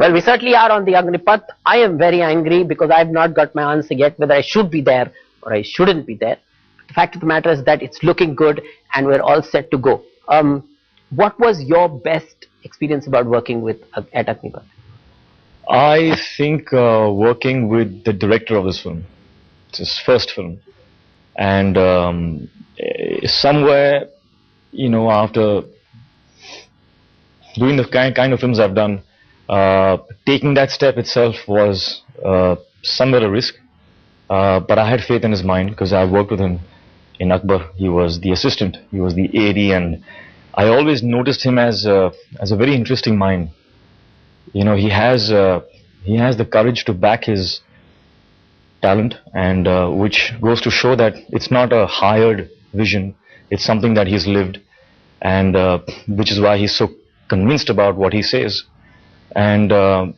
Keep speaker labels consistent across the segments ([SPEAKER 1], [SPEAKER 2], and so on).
[SPEAKER 1] Well, we certainly are on the Agneepath. I am very angry because I have not got my answer yet whether I should be there or I shouldn't be there. The fact of the matter is that it's looking good and we're all set to go. What was your best experience about working with at Agneepath?
[SPEAKER 2] I think working with the director of this film, it's his first film, and somewhere, you know, after doing the kind of films I've done, taking that step itself was somewhat a risk, but I had faith in his mind because I worked with him in Akbar. He was the assistant, he was the AD, and I always noticed him as a very interesting mind. You know, he has the courage to back his talent, and which goes to show that it's not a hired vision, it's something that he's lived, and which is why he's so convinced about what he says. And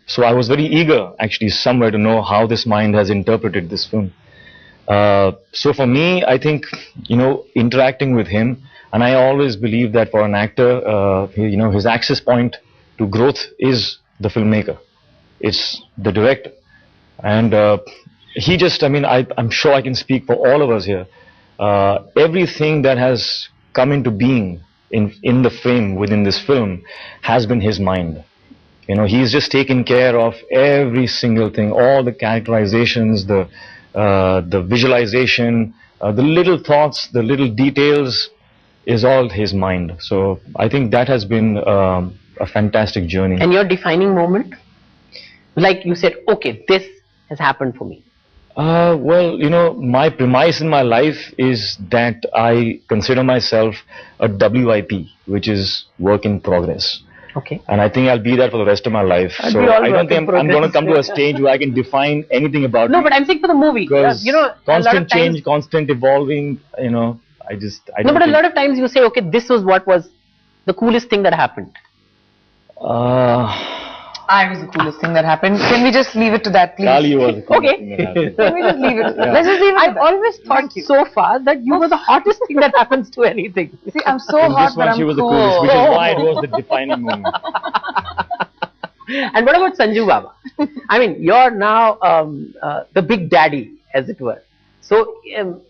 [SPEAKER 2] so I was very eager actually somewhere to know how this mind has interpreted this film. So for me, I think, you know, interacting with him, and I always believe that for an actor, you know, his access point to growth is the filmmaker, it's the director. And he just, I mean, I'm sure I can speak for all of us here. Everything that has come into being in the frame within this film has been his mind. You know, he's just taken care of every single thing, all the characterizations, the visualization, the little thoughts, the little details, is all his mind. So I think that has been a fantastic journey.
[SPEAKER 1] And your defining moment? Like you said, okay, this has happened for me.
[SPEAKER 2] Well, you know, my premise in my life is that I consider myself a WIP, which is work in progress.
[SPEAKER 1] Okay.
[SPEAKER 2] And I think I'll be that for the rest of my life. So I don't think I'm going to come to a stage where I can define anything about
[SPEAKER 1] No,
[SPEAKER 2] me.
[SPEAKER 1] but I'm saying for the movie.
[SPEAKER 2] Because
[SPEAKER 1] You know,
[SPEAKER 2] constant change, constant evolving, you know, I
[SPEAKER 1] no, but a lot of times you say, okay, this was what was the coolest thing that happened.
[SPEAKER 3] I was the coolest thing that happened. Can we just leave it to that, please?
[SPEAKER 2] Kali was the coolest thing that happened.
[SPEAKER 3] Can we just leave it? Yeah. Let's just leave it.
[SPEAKER 1] I've always thought so far that you were the hottest thing that happens to anything.
[SPEAKER 3] See, I'm so hot, but I'm
[SPEAKER 2] she was
[SPEAKER 3] cool.
[SPEAKER 2] the coolest, which is why it was the defining moment.
[SPEAKER 1] And what about Sanju Baba? I mean, you're now the big daddy, as it were. So,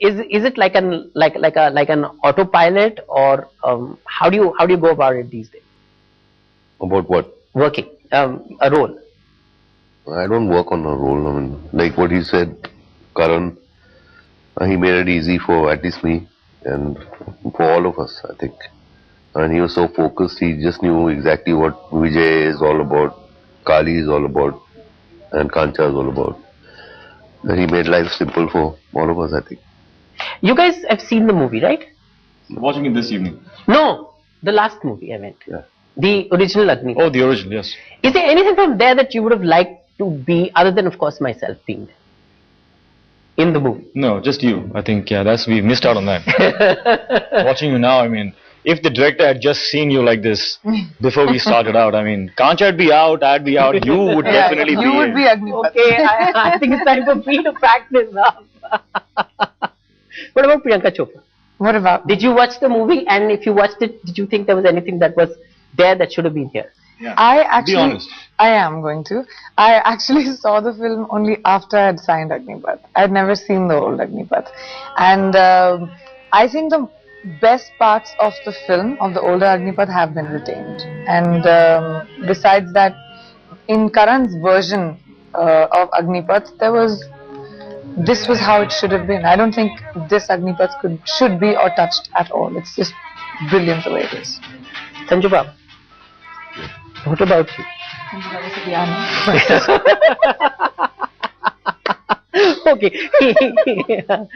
[SPEAKER 1] is it like an autopilot, or how do you go about it these days?
[SPEAKER 4] About what?
[SPEAKER 1] Working a role.
[SPEAKER 4] I don't work on a role. I mean, like what he said, Karan, he made it easy for at least me and for all of us, I think. And he was so focused, he just knew exactly what Vijay is all about, Kali is all about, and Kancha is all about. And he made life simple for all of us, I think.
[SPEAKER 1] You guys have seen the movie, right?
[SPEAKER 2] Watching it this evening.
[SPEAKER 1] No, the last movie I went.
[SPEAKER 4] Yeah.
[SPEAKER 1] The original Agneepath.
[SPEAKER 2] Oh, the original, yes.
[SPEAKER 1] Is there anything from there that you would have liked to be, other than of course myself being there in the movie?
[SPEAKER 2] No, just you. I think, yeah, we missed out on that. Watching you now, I mean, if the director had just seen you like this before we started out, I mean, Kancha would be out, I'd be out, you would definitely be.
[SPEAKER 3] You would be Agneepath.
[SPEAKER 1] Okay, I think it's time for me to practice now. What about Priyanka Chopra?
[SPEAKER 3] What about?
[SPEAKER 1] Did you watch the movie, and if you watched it, did you think there was anything that was there that should have been here?
[SPEAKER 2] Yeah.
[SPEAKER 3] I actually,
[SPEAKER 2] be honest.
[SPEAKER 3] I am going to. I actually saw the film only after I had signed Agneepath. I had never seen the old Agneepath. And I think the best parts of the film, of the older Agneepath, have been retained. And besides that, in Karan's version of Agneepath, this was how it should have been. I don't think this Agneepath should be or touched at all. It's just brilliant the way it is.
[SPEAKER 1] Sanju Baba, what about you? Okay.